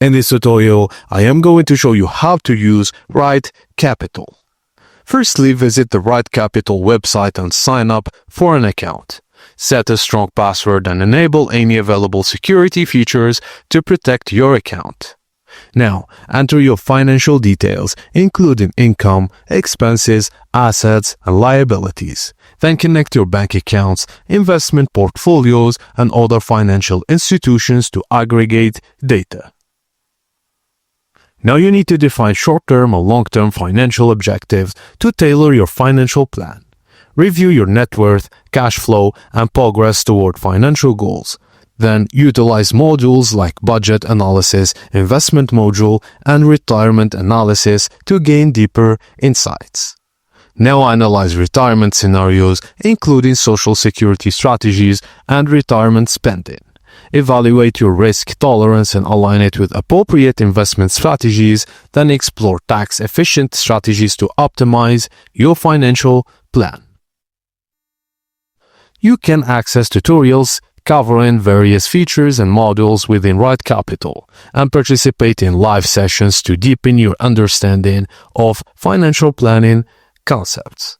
In this tutorial, I am going to show you how to use RightCapital. Firstly, visit the RightCapital website and sign up for an account. Set a strong password and enable any available security features to protect your account. Now, enter your financial details, including income, expenses, assets, and liabilities. Then connect your bank accounts, investment portfolios, and other financial institutions to aggregate data. Now you need to define short-term or long-term financial objectives to tailor your financial plan. Review your net worth, cash flow, and progress toward financial goals. Then utilize modules like budget analysis, investment module, and retirement analysis to gain deeper insights. Now analyze retirement scenarios, including social security strategies and retirement spending. Evaluate your risk tolerance and align it with appropriate investment strategies, then explore tax-efficient strategies to optimize your financial plan. You can access tutorials covering various features and modules within RightCapital and participate in live sessions to deepen your understanding of financial planning concepts.